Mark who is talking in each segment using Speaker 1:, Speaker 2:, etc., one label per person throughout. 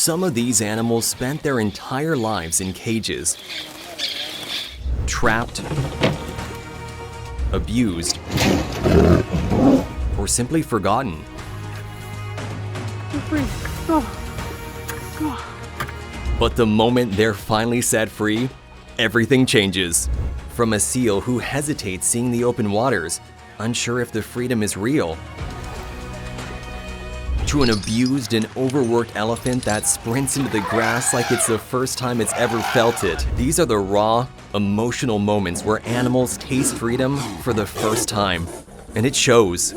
Speaker 1: Some of these animals spent their entire lives in cages, trapped, abused, or simply forgotten. But the moment they're finally set free, everything changes. From a seal who hesitates seeing the open waters, unsure if the freedom is real, to an abused and overworked elephant that sprints into the grass like it's the first time it's ever felt it. These are the raw, emotional moments where animals taste freedom for the first time, and it shows.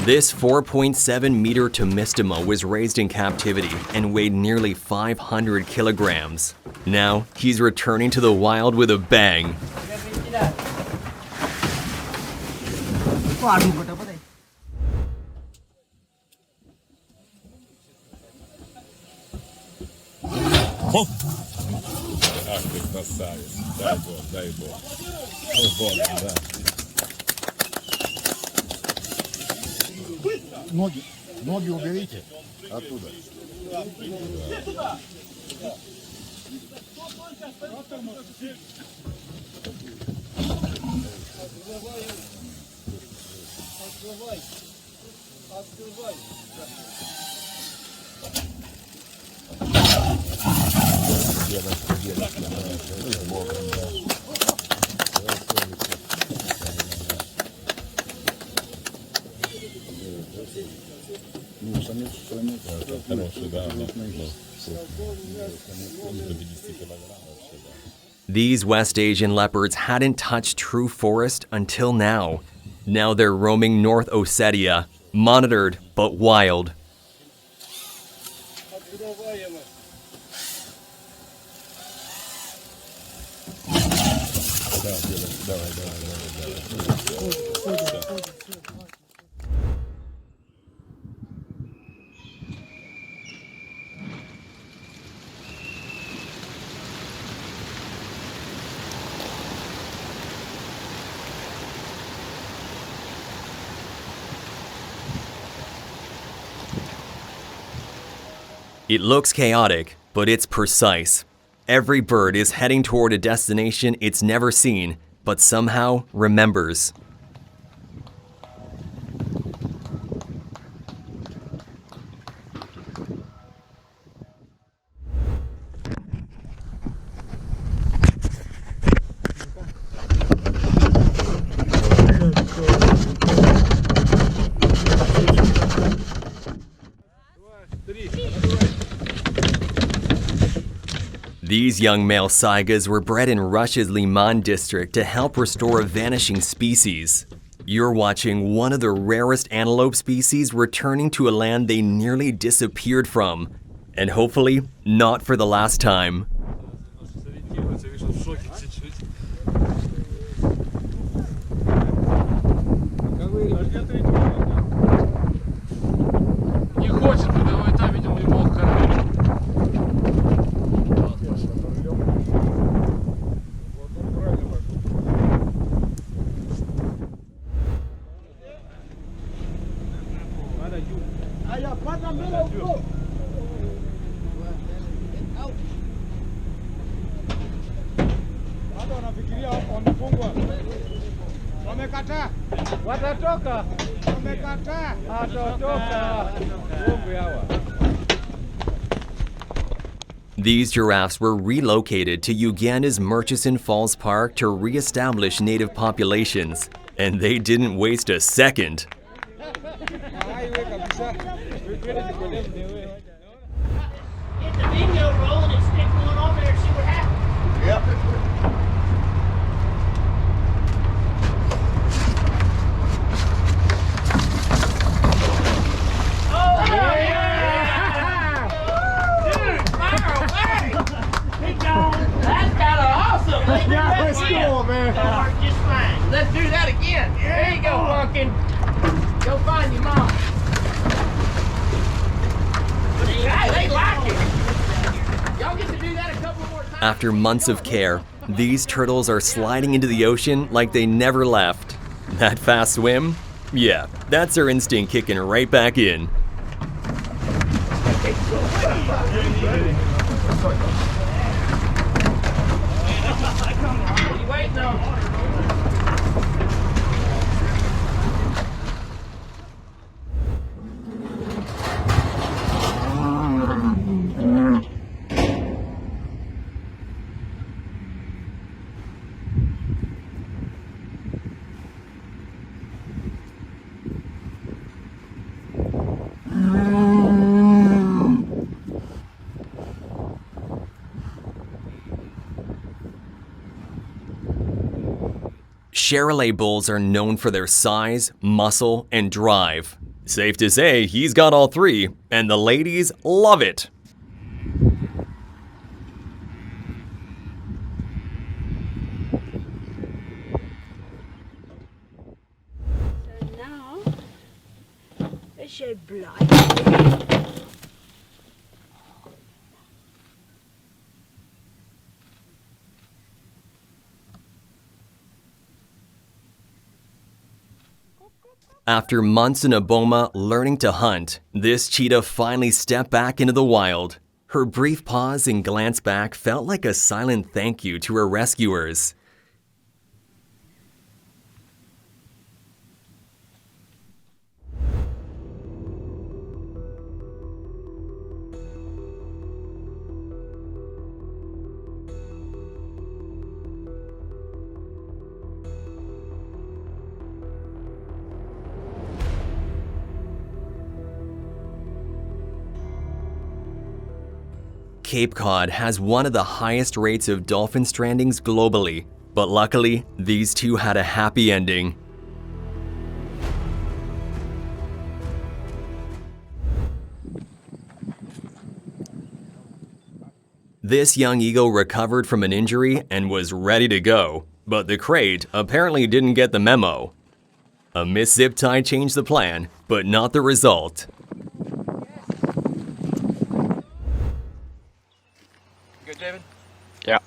Speaker 1: This 4.7-meter Tomistoma was raised in captivity and weighed nearly 500 kilograms. Now, he's returning to the wild with a bang.
Speaker 2: Ноги уберите оттуда.
Speaker 1: These West Asian leopards hadn't touched true forest until now. Now they're roaming North Ossetia, monitored but wild. It looks chaotic, but it's precise. Every bird is heading toward a destination it's never seen, but somehow remembers. These young male saigas were bred in Russia's Liman district to help restore a vanishing species. You're watching one of the rarest antelope species returning to a land they nearly disappeared from, and hopefully not for the last time. These giraffes were relocated to Uganda's Murchison Falls Park to re-establish native populations, and they didn't waste a second.
Speaker 3: Get the video rolling and stick one on there and see what happens.
Speaker 2: Yep.
Speaker 3: Let's do that again. There you go, Pumpkin. Go find your mom. They like it. Y'all get to do that a couple more times.
Speaker 1: After months of care, these turtles are sliding into the ocean like they never left. That fast swim? Yeah, that's her instinct kicking right back in.
Speaker 3: What are you waiting on?
Speaker 1: Charolais bulls are known for their size, muscle, and drive. Safe to say he's got all three, and the ladies love it.
Speaker 4: So now, it's your blood.
Speaker 1: After months in a boma learning to hunt, this cheetah finally stepped back into the wild. Her brief pause and glance back felt like a silent thank you to her rescuers. Cape Cod has one of the highest rates of dolphin strandings globally, but luckily, these two had a happy ending. This young eagle recovered from an injury and was ready to go, but the crate apparently didn't get the memo. A missed zip tie changed the plan, but not the result.
Speaker 3: Good, David?
Speaker 5: Yeah.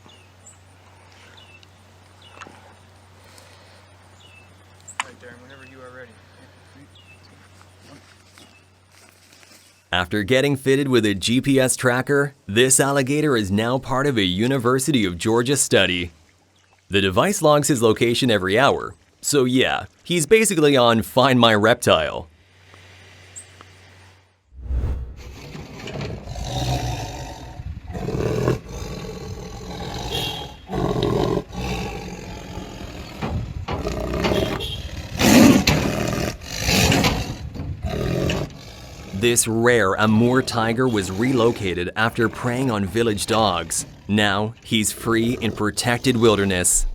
Speaker 3: Right there, whenever you are ready.
Speaker 1: After getting fitted with a GPS tracker, this alligator is now part of a University of Georgia study. The device logs his location every hour, so yeah, he's basically on Find My Reptile. This rare Amur tiger was relocated after preying on village dogs. Now, he's free in protected wilderness.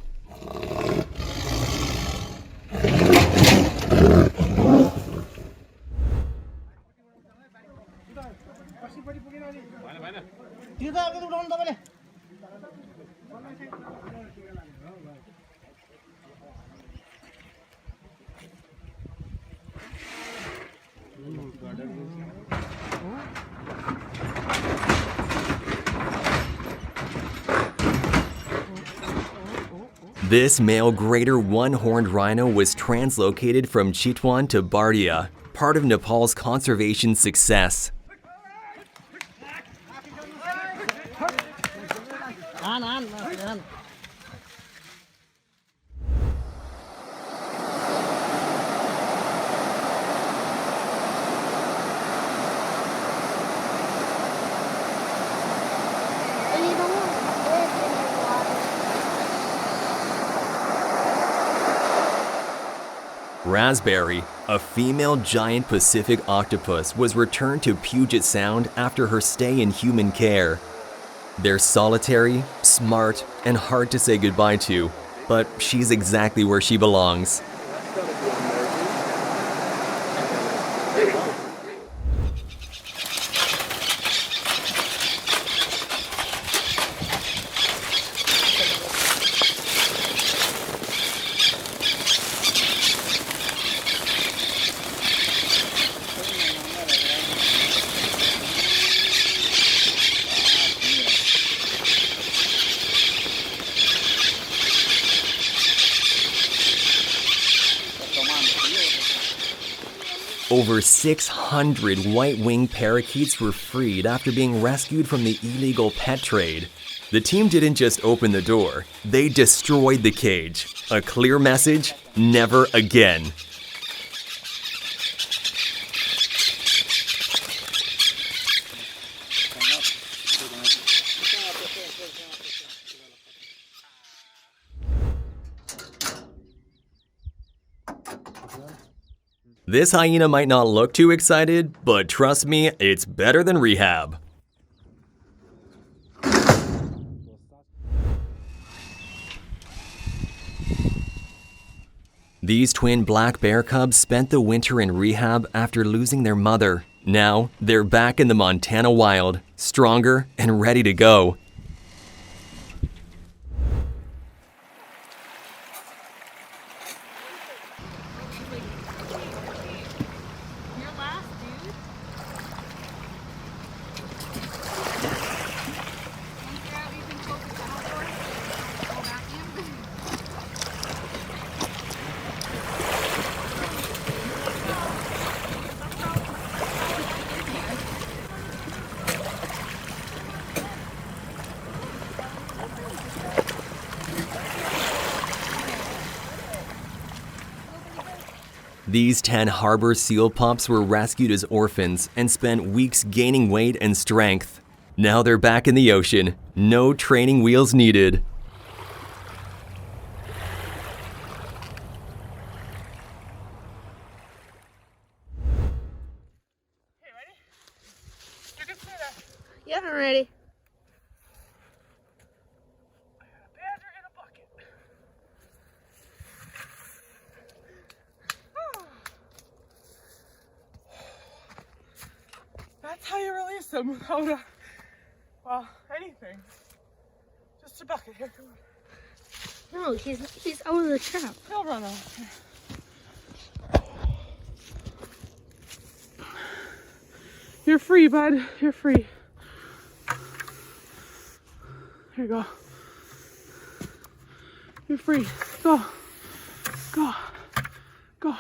Speaker 1: This male greater one-horned rhino was translocated from Chitwan to Bardia, part of Nepal's conservation success. Raspberry, a female giant Pacific octopus, was returned to Puget Sound after her stay in human care. They're solitary, smart, and hard to say goodbye to, but she's exactly where she belongs. Over 600 white-winged parakeets were freed after being rescued from the illegal pet trade. The team didn't just open the door, they destroyed the cage. A clear message: never again. This hyena might not look too excited, but trust me, it's better than rehab. These twin black bear cubs spent the winter in rehab after losing their mother. Now, they're back in the Montana wild, stronger and ready to go. These 10 harbor seal pups were rescued as orphans and spent weeks gaining weight and strength. Now they're back in the ocean, no training wheels needed.
Speaker 5: Okay, ready? You can say that.
Speaker 4: Yeah, I'm ready.
Speaker 5: Badger in a bucket. That's how you release them without well, anything. Just a bucket. Here, come on.
Speaker 4: No, he's out of the trap.
Speaker 5: He'll run out. You're free, bud. You're free. Here you go. You're free. Go. Go. Go.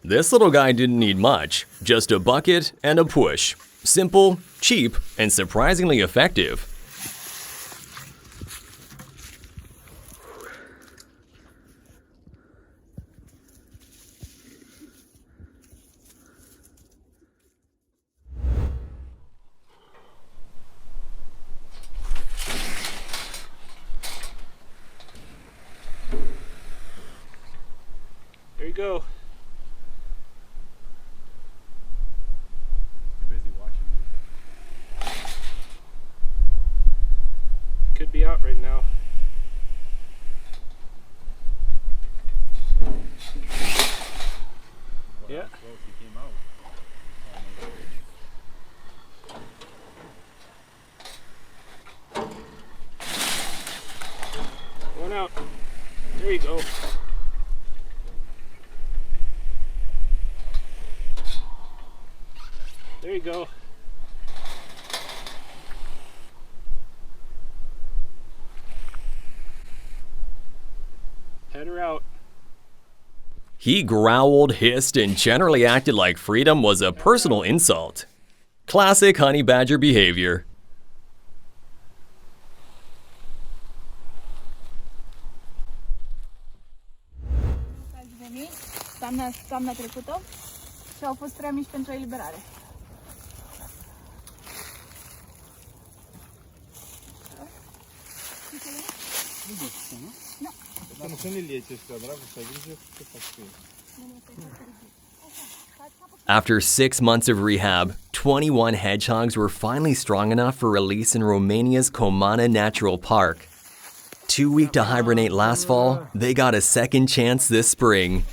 Speaker 1: This little guy didn't need much, just a bucket and a push. Simple, cheap, and surprisingly effective.
Speaker 5: There you go. Could be out right now. Yeah. One out. There you go. There you go. Head her out.
Speaker 1: He growled, hissed, and generally acted like freedom was a personal insult. Classic honey badger behavior.
Speaker 6: Ați venit toamna trecută și au fost prea mici pentru eliberare.
Speaker 2: Потому что не летишь, драгуша, грызет, что такое.
Speaker 1: After 6 months of rehab, 21 hedgehogs were finally strong enough for release in Romania's Comana Natural Park. Too weak to hibernate last fall, they got a second chance this spring.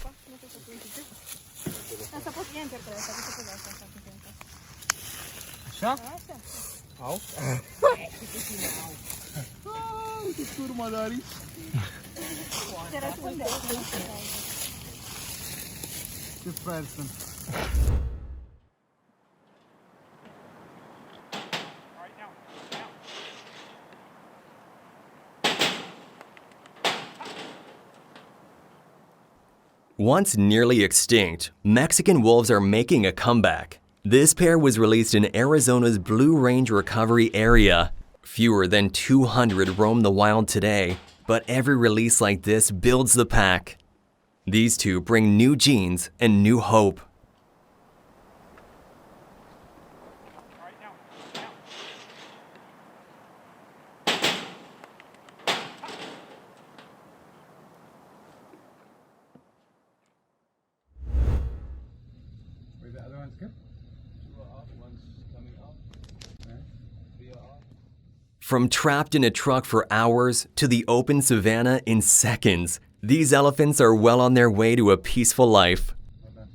Speaker 2: Așa? Au? Ce turma de arici. Ce fraieri sunt.
Speaker 1: Once nearly extinct, Mexican wolves are making a comeback. This pair was released in Arizona's Blue Range Recovery Area. Fewer than 200 roam the wild today, but every release like this builds the pack. These two bring new genes and new hope.
Speaker 2: Wait, the other one's good? Two are off, one's coming up. Okay. Three are off.
Speaker 1: From trapped in a truck for hours to the open savanna in seconds, these elephants are well on their way to a peaceful life.
Speaker 2: Well done.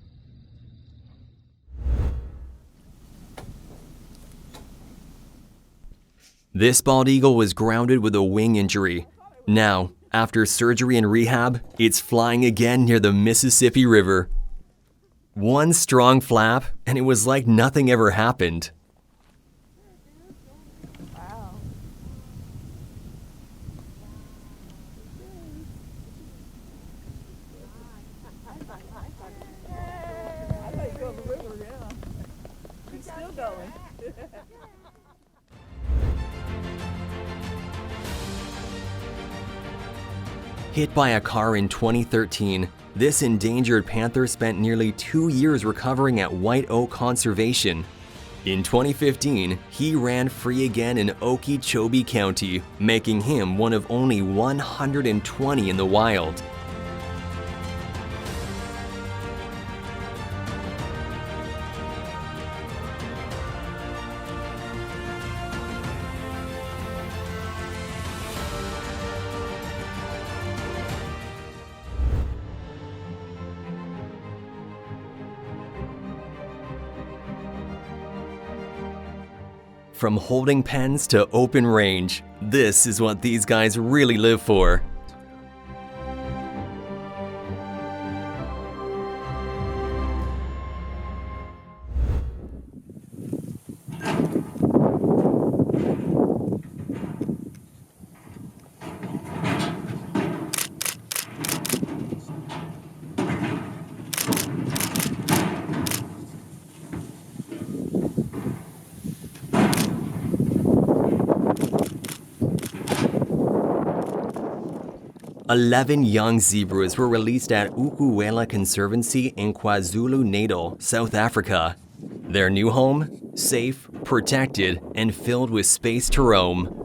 Speaker 1: This bald eagle was grounded with a wing injury. Now, after surgery and rehab, it's flying again near the Mississippi River. One strong flap, and it was like nothing ever happened. Hit by a car in 2013, this endangered panther spent nearly 2 years recovering at White Oak Conservation. In 2015, he ran free again in Okeechobee County, making him one of only 120 in the wild. From holding pens to open range, this is what these guys really live for. "11 young zebras were released at Koala Conservancy in KwaZulu-Natal, South Africa. Their new home? Safe, protected, and filled with space to roam.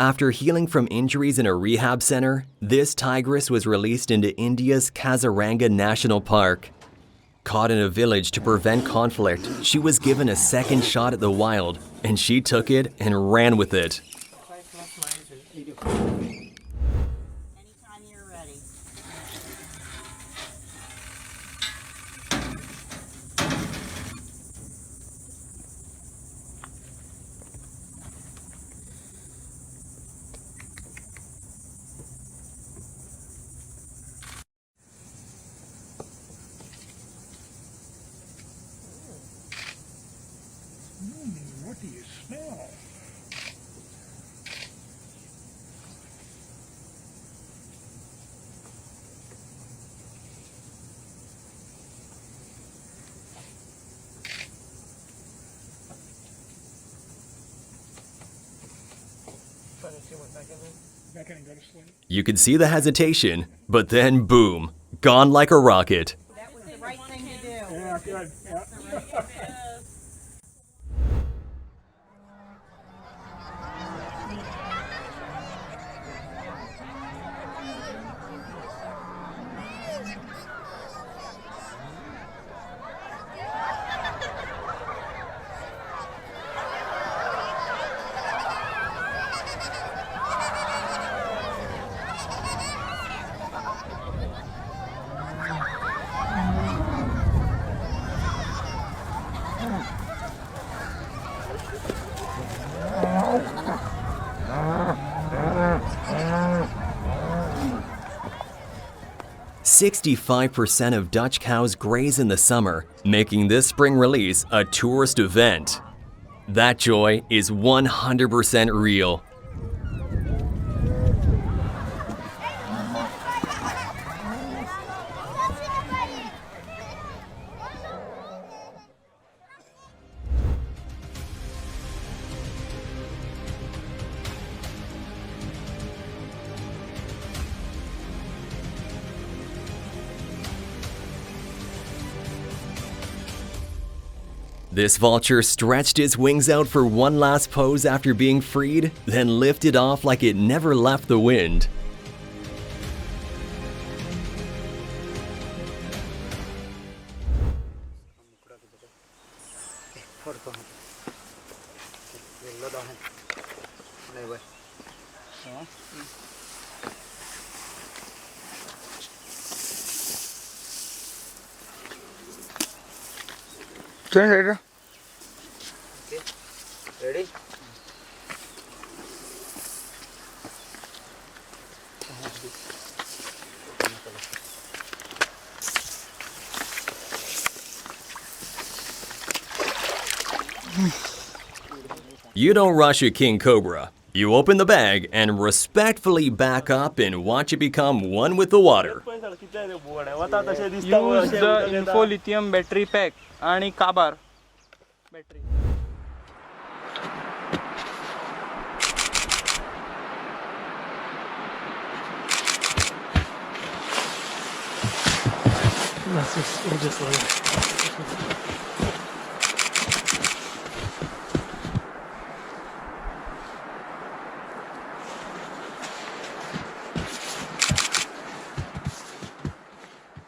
Speaker 1: After healing from injuries in a rehab center, this tigress was released into India's Kaziranga National Park. Caught in a village to prevent conflict, she was given a second shot at the wild, and she took it and ran with it.
Speaker 7: Anytime you're ready.
Speaker 2: What do you smell? Back in and go to sleep.
Speaker 1: You could see the hesitation, but then boom, gone like a rocket.
Speaker 7: That was the right thing to do.
Speaker 2: Yeah, good. Yeah.
Speaker 1: 65% of Dutch cows graze in the summer, making this spring release a tourist event. That joy is 100% real. This vulture stretched its wings out for one last pose after being freed, then lifted off like it never left the wind.
Speaker 2: Ready?
Speaker 1: You don't rush a king cobra. You open the bag and respectfully back up and watch it become one with the water.
Speaker 8: Use the info lithium battery pack आणि काबार battery.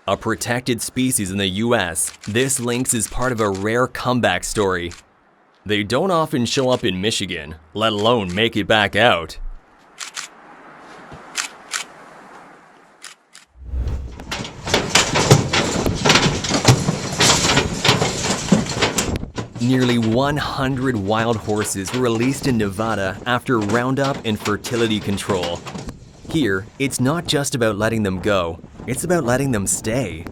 Speaker 1: A protected species in the US, this lynx is part of a rare comeback story. They don't often show up in Michigan, let alone make it back out. Nearly 100 wild horses were released in Nevada after roundup and fertility control. Here, it's not just about letting them go, it's about letting them stay.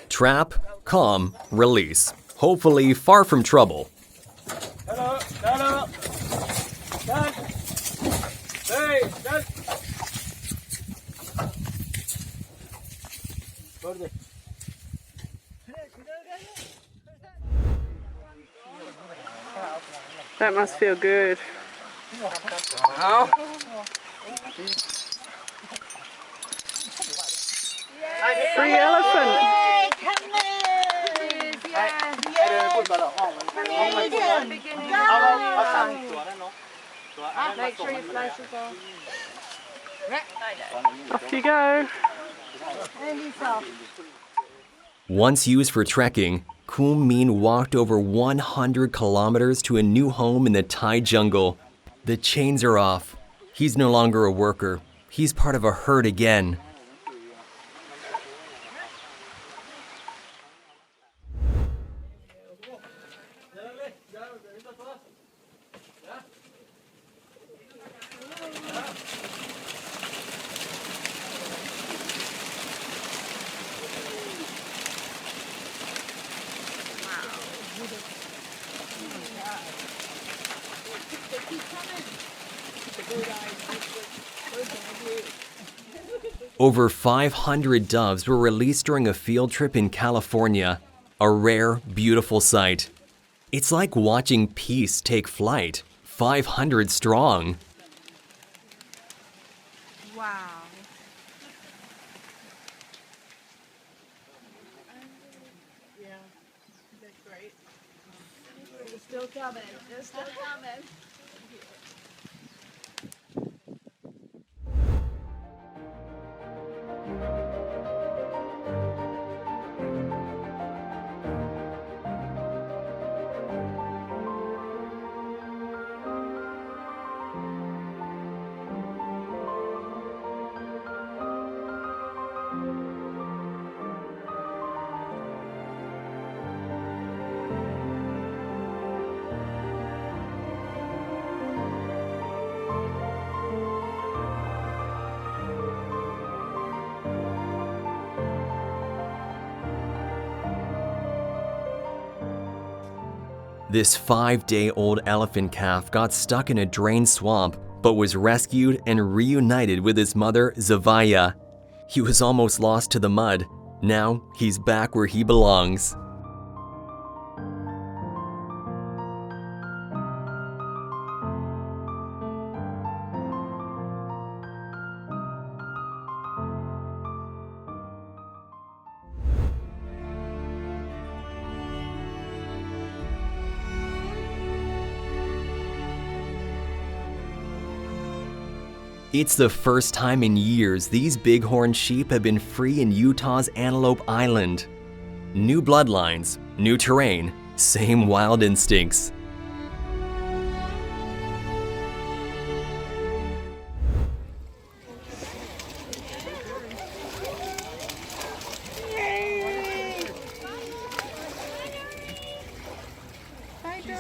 Speaker 1: Trap, calm, release. Hopefully far from trouble.
Speaker 5: That must feel good. Free elephant.
Speaker 6: Make sure you flush it off.
Speaker 5: Off you go.
Speaker 1: Once used for trekking, Koom Min walked over 100 kilometers to a new home in the Thai jungle. The chains are off. He's no longer a worker. He's part of a herd again. Over 500 doves were released during a field trip in California, a rare, beautiful sight. It's like watching peace take flight, 500 strong.
Speaker 6: Wow.
Speaker 5: Yeah, that's great.
Speaker 6: They're still coming. They're still coming.
Speaker 1: This 5-day-old elephant calf got stuck in a drained swamp, but was rescued and reunited with his mother, Zavaya. He was almost lost to the mud. Now he's back where he belongs. It's the first time in years these bighorn sheep have been free in Utah's Antelope Island. New bloodlines, new terrain, same wild instincts.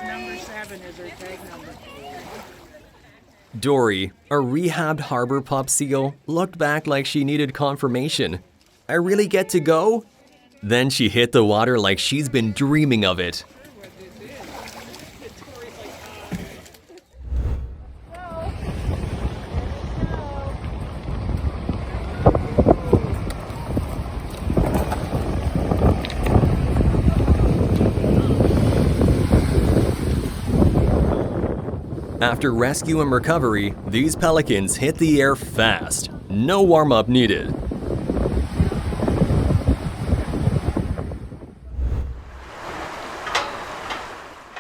Speaker 5: Number 7 is her tag number.
Speaker 1: Dory, a rehabbed harbor pup seal, looked back like she needed confirmation. I really get to go? Then she hit the water like she's been dreaming of it. After rescue and recovery, these pelicans hit the air fast. No warm-up needed.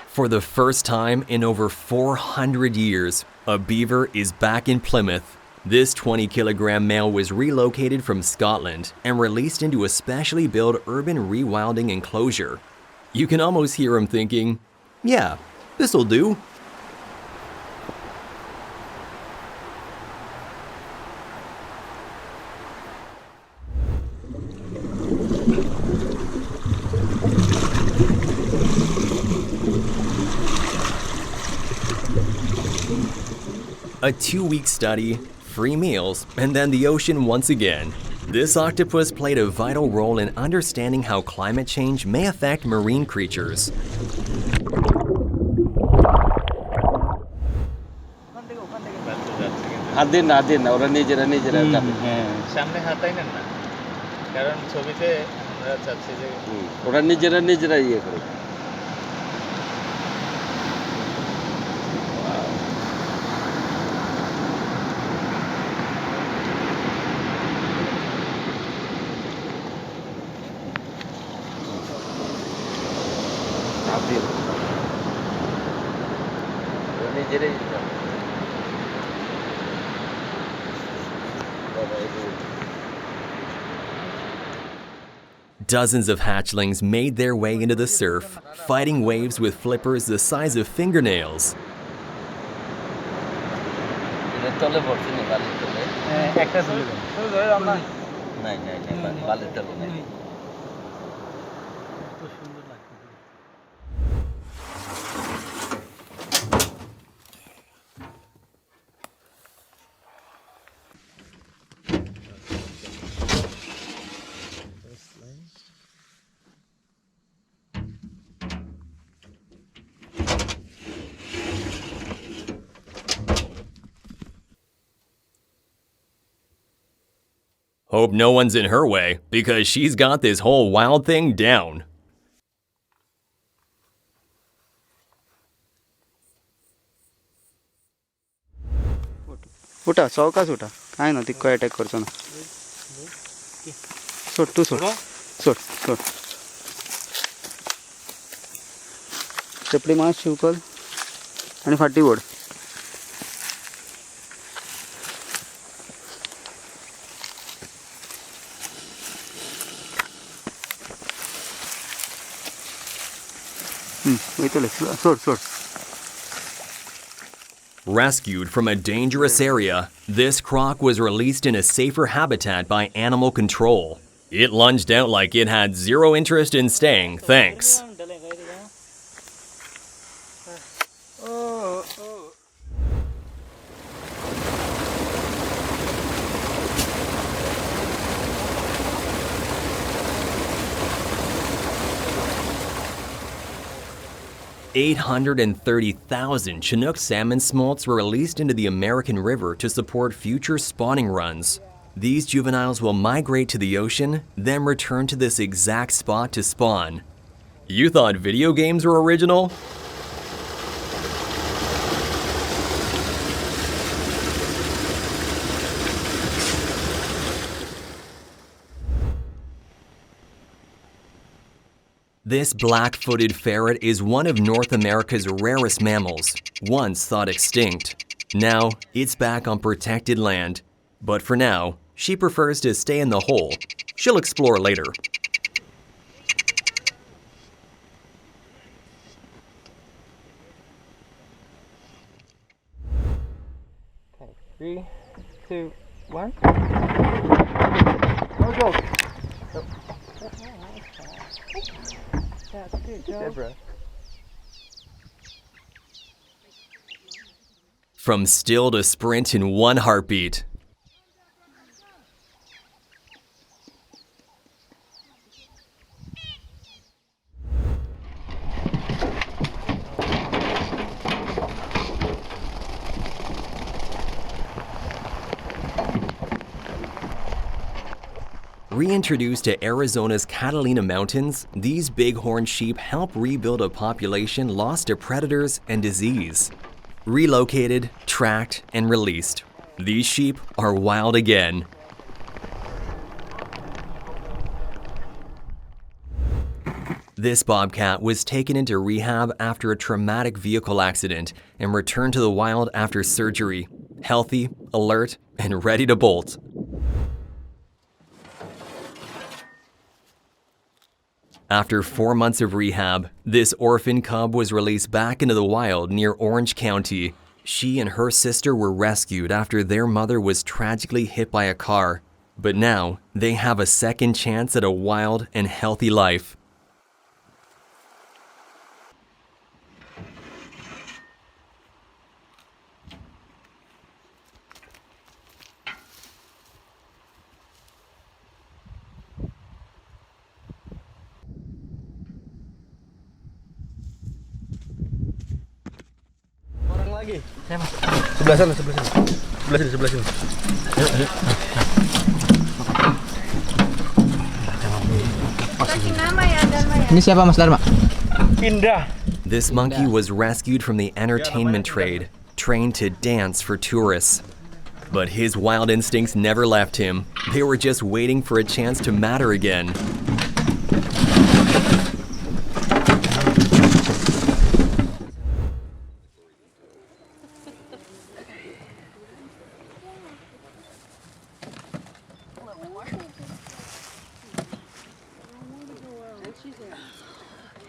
Speaker 1: For the first time in over 400 years, a beaver is back in Plymouth. This 20-kilogram male was relocated from Scotland and released into a specially built urban rewilding enclosure. You can almost hear him thinking, yeah, this'll do. A 2-week study, free meals, and then the ocean once again. This octopus played a vital role in understanding how climate change may affect marine creatures.
Speaker 2: ওরা নিজেরা সামনে হাতাই নেন না, কারণ ছবিতে আমরা চাচ্ছি যে ওরা নিজেরা ইয়ে করে। নিজেরাই
Speaker 1: Dozens of hatchlings made their way into the surf, fighting waves with flippers the size of fingernails. Hope no one's in her way, because she's got this whole wild thing down.
Speaker 9: उठा चौकाच उठा काय ना ती काय attack करतो ना सोड तू सोड सोड सोड चपली मास शिवकल आणि फाटी ओढ सोड सोड.
Speaker 1: Rescued from a dangerous area, this croc was released in a safer habitat by animal control. It lunged out like it had zero interest in staying, thanks. 830,000 Chinook salmon smolts were released into the American River to support future spawning runs. These juveniles will migrate to the ocean, then return to this exact spot to spawn. You thought video games were original? This black-footed ferret is one of North America's rarest mammals, once thought extinct. Now, it's back on protected land. But for now, she prefers to stay in the hole. She'll explore later.
Speaker 8: Okay, 3, 2, 1. No joke. Zebra.
Speaker 1: From still to sprint in one heartbeat. Reintroduced to Arizona's Catalina Mountains, these bighorn sheep help rebuild a population lost to predators and disease. Relocated, tracked, and released, these sheep are wild again. This bobcat was taken into rehab after a traumatic vehicle accident and returned to the wild after surgery, healthy, alert, and ready to bolt. After 4 months of rehab, this orphan cub was released back into the wild near Orange County. She and her sister were rescued after their mother was tragically hit by a car. But now, they have a second chance at a wild and healthy life.
Speaker 9: Sebelah sana, sebelah sini. Sebelah sini, sebelah sini. Ayo, ayo.
Speaker 10: Ini siapa Mas Dharma?
Speaker 9: Indah.
Speaker 1: This monkey was rescued from the entertainment trade, trained to dance for tourists. But his wild instincts never left him. They were just waiting for a chance to matter again.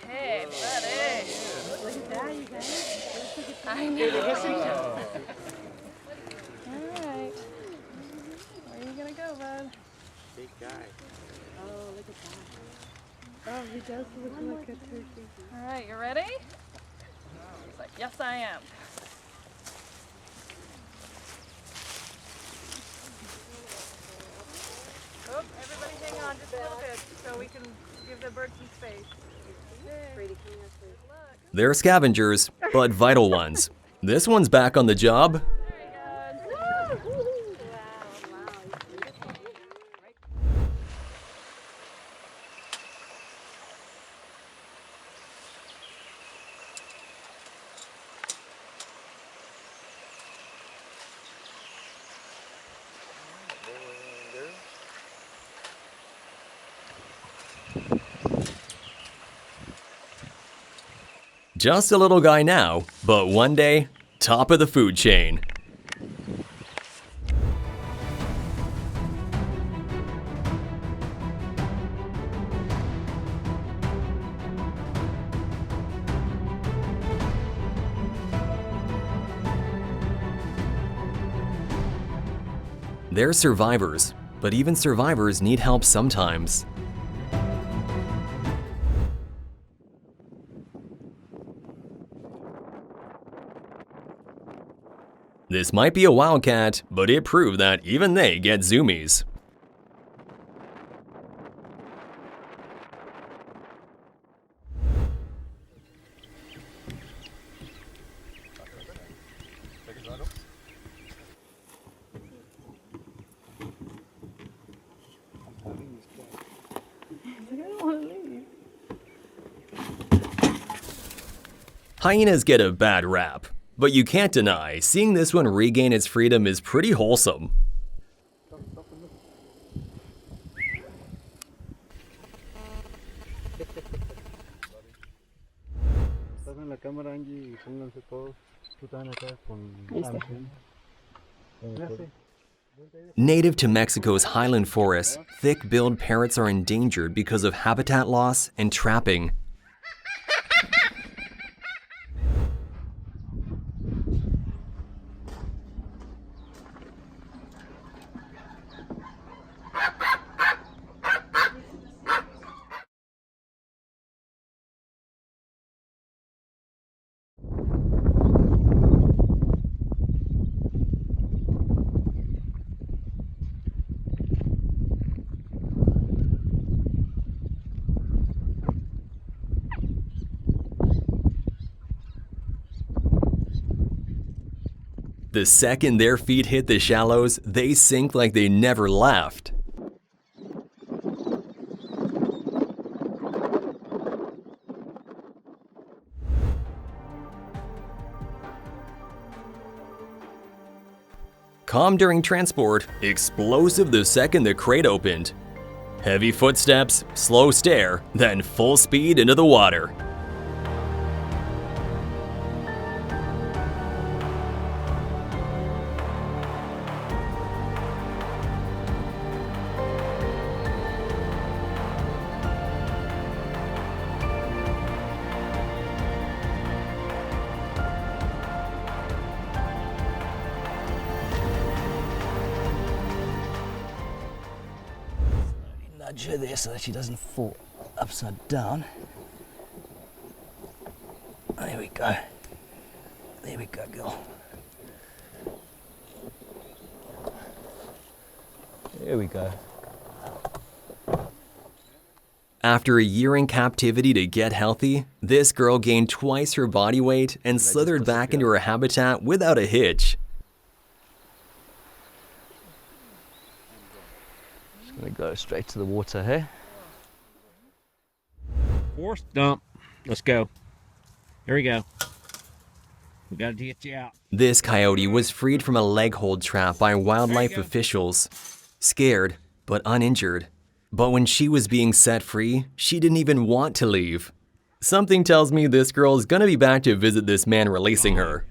Speaker 5: Hey, buddy. Look at that, you guys. I know. All right. Where are you gonna go, bud?
Speaker 2: Big guy.
Speaker 5: Oh, look at that. Oh, he does look like a turkey. All right, you ready? He's like, yes, I am. Oh, everybody hang on just a little bit so we can give the bird some space.
Speaker 1: They're scavengers, but vital ones. This one's back on the job. Just a little guy now, but one day, top of the food chain. They're survivors, but even survivors need help sometimes. This might be a wildcat, but it proved that even they get zoomies. Hyenas get a bad rap, but you can't deny seeing this one regain its freedom is pretty wholesome. Native to Mexico's highland forests, thick-billed parrots are endangered because of habitat loss and trapping. The second their feet hit the shallows, they sink like they never left. Calm during transport, explosive the second the crate opened. Heavy footsteps, slow stare, then full speed into the water.
Speaker 9: Nudge her there so that she doesn't fall upside down. There we go. There we go, girl. There we go.
Speaker 1: After a year in captivity to get healthy, this girl gained twice her body weight and slithered back into her habitat without a hitch.
Speaker 9: Just gonna go straight to the water here.
Speaker 3: Force dump. Let's go. Here we go. We gotta get you out.
Speaker 1: This coyote was freed from a leg hold trap by wildlife officials. Scared, but uninjured. But when she was being set free, she didn't even want to leave. Something tells me this girl is gonna be back to visit this man releasing her.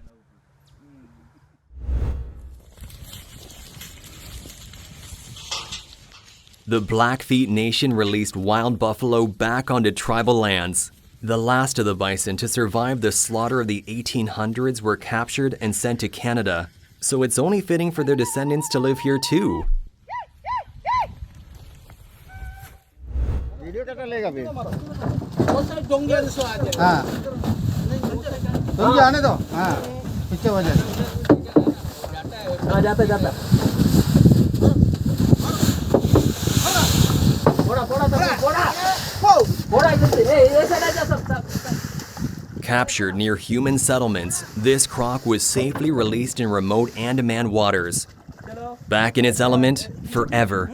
Speaker 1: The Blackfeet Nation released wild buffalo back onto tribal lands. The last of the bison to survive the slaughter of the 1800s were captured and sent to Canada, so it's only fitting for their descendants to live here too. Captured near human settlements, this croc was safely released in remote Andaman waters. Back in its element forever.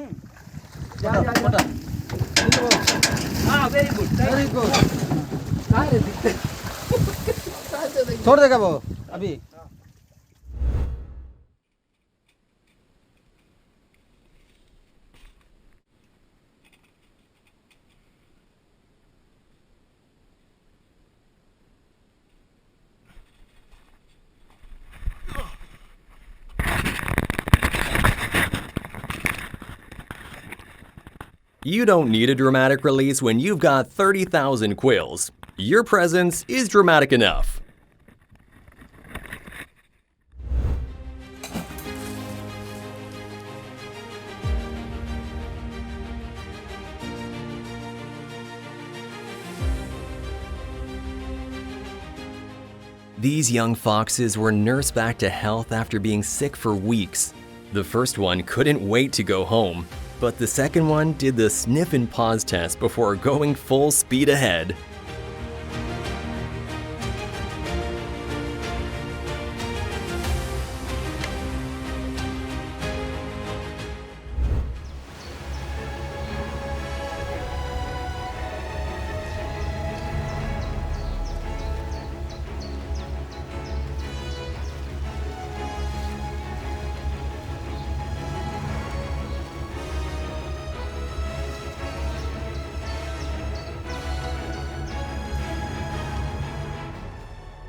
Speaker 1: You don't need a dramatic release when you've got 30,000 quills. Your presence is dramatic enough. These young foxes were nursed back to health after being sick for weeks. The first one couldn't wait to go home, but the second one did the sniff and pause test before going full speed ahead.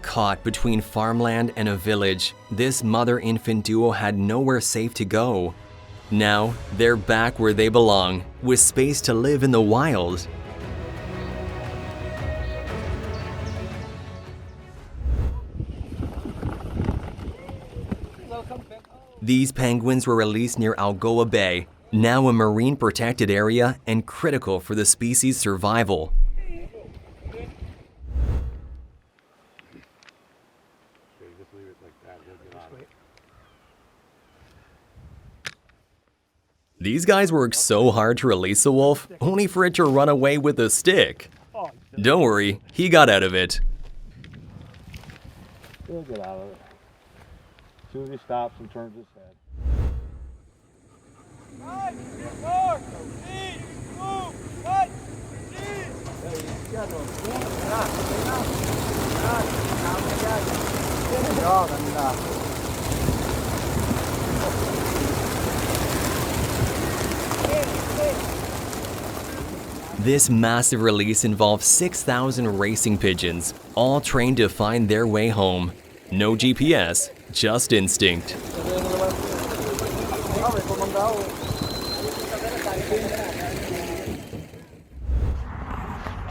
Speaker 1: Caught between farmland and a village, this mother-infant duo had nowhere safe to go. Now, they're back where they belong, with space to live in the wild. These penguins were released near Algoa Bay, now a marine protected area and critical for the species' survival. These guys worked so hard to release the wolf, only for it to run away with a stick. Don't worry, he got out of it.
Speaker 2: He'll get out of it. As soon as he stops and turns his head.
Speaker 1: This massive release involved 6,000 racing pigeons, all trained to find their way home. No GPS, just instinct.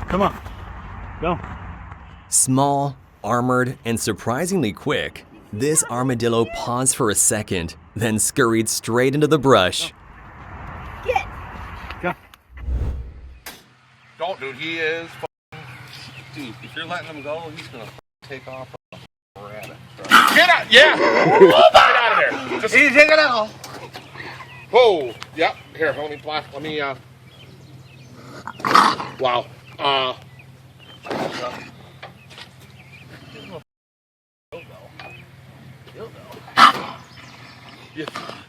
Speaker 3: Come on, go.
Speaker 1: Small, armored, and surprisingly quick, this armadillo paused for a second, then scurried straight into the brush.
Speaker 3: Go.
Speaker 9: Don't, dude. He is. Dude, if you're letting him go, he's gonna take off like a rabbit. Get out! Yeah! Get out of there! Just take it out. Whoa! Yep. Here, let me. Wow.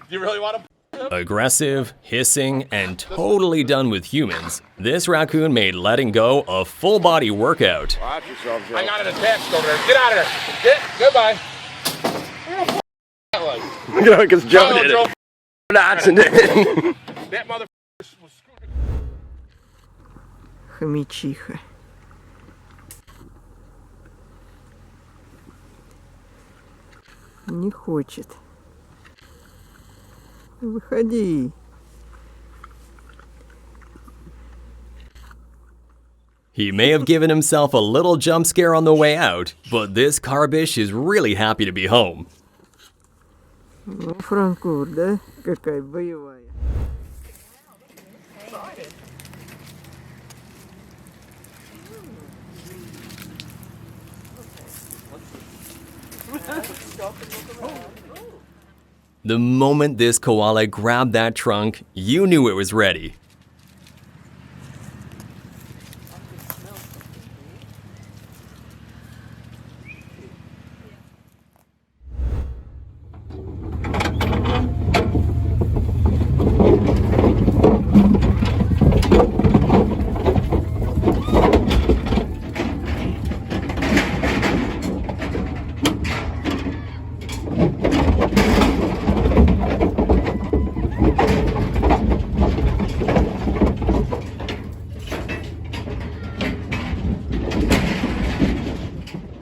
Speaker 9: You really want to?
Speaker 1: Aggressive, hissing, and totally done with humans, this raccoon made letting go a full-body workout.
Speaker 9: Watch yourself, Joe. I got an attached over there. Get out of there. Goodbye.
Speaker 3: You know, because Joe did it.
Speaker 9: That motherfucker was screwed.
Speaker 10: Хомячиха. Не хочет. Выходи.
Speaker 1: He may have given himself a little jump scare on the way out, but this carbish is really happy to be home.
Speaker 10: Ну, Франкур, да? Какая боевая.
Speaker 1: The moment this koala grabbed that trunk, you knew it was ready.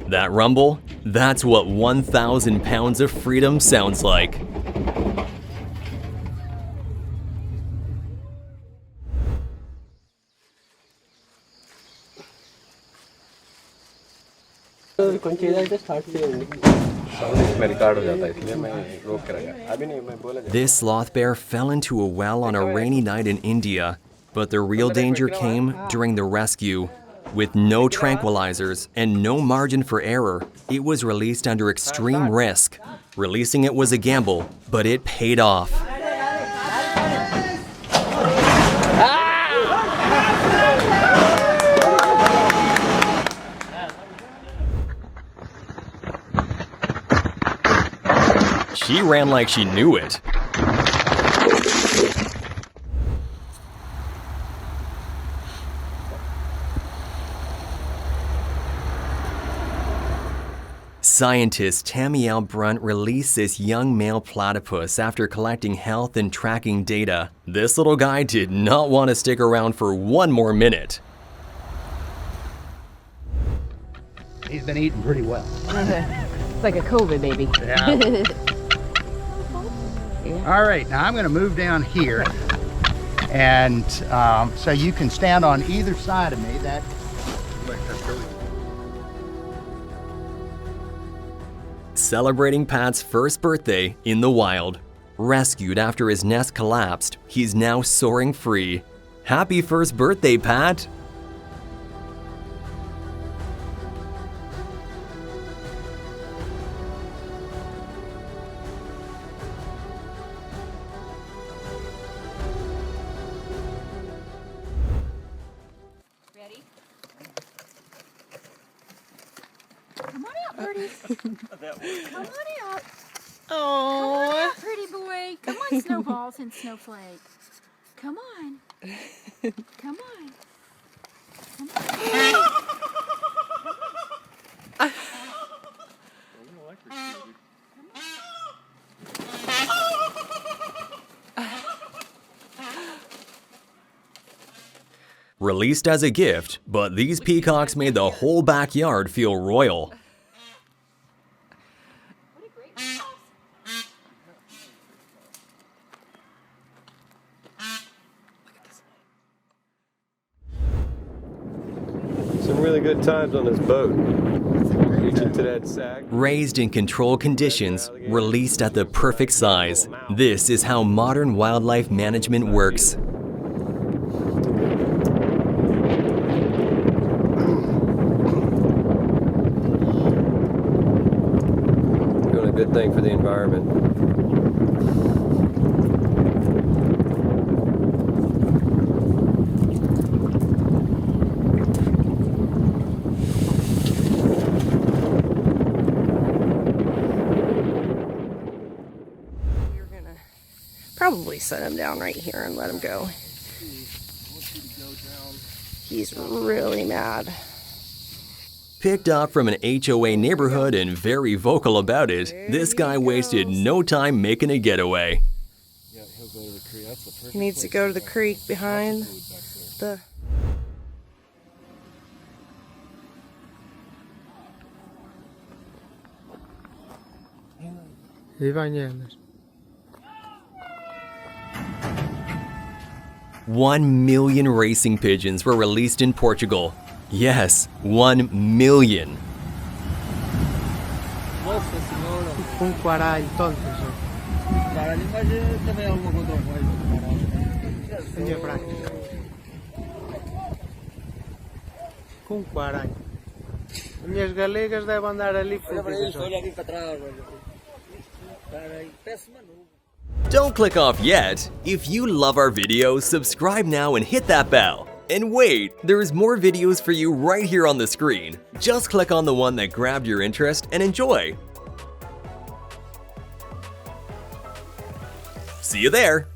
Speaker 1: That rumble? That's what 1,000 pounds of freedom sounds like. This sloth bear fell into a well on a rainy night in India, but the real danger came during the rescue. With no tranquilizers and no margin for error, it was released under extreme risk. Releasing it was a gamble, but it paid off. She ran like she knew it. Scientist Tamiel Brunt released this young male platypus after collecting health and tracking data. This little guy did not want to stick around for one more minute.
Speaker 11: He's been eating pretty well.
Speaker 12: It's like a COVID baby.
Speaker 11: Yeah. All right, now I'm going to move down here, and so you can stand on either side of me. That.
Speaker 1: Celebrating Pat's first birthday in the wild. Rescued after his nest collapsed, he's now soaring free. Happy first birthday, Pat!
Speaker 6: Ready? Come on out, birdies. Come on out.
Speaker 4: Oh.
Speaker 6: Come on out, pretty boy. Come on, snowballs and snowflake. Come on. Come on. Come on.
Speaker 1: Released as a gift, but these peacocks made the whole backyard feel royal.
Speaker 13: Some really good times on this boat. Reaching to that sack.
Speaker 1: Raised in controlled conditions, released at the perfect size. This is how modern wildlife management works.
Speaker 13: Doing a good thing for the environment.
Speaker 4: Probably set him down right here and let him go. He's really mad.
Speaker 1: Picked up from an HOA neighborhood and very vocal about it, this guy wasted no time making a getaway.
Speaker 4: He needs to go to the creek behind the...
Speaker 10: Иваняна.
Speaker 1: 1 million racing pigeons were released in Portugal. Yes, 1 million.
Speaker 10: Com quaralho, tontos. Vinha para aqui. Com quaralho. As minhas galegas devem andar ali por
Speaker 1: Don't click off yet. If you love our videos, subscribe now and hit that bell. And wait, there's more videos for you right here on the screen. Just click on the one that grabbed your interest and enjoy. See you there.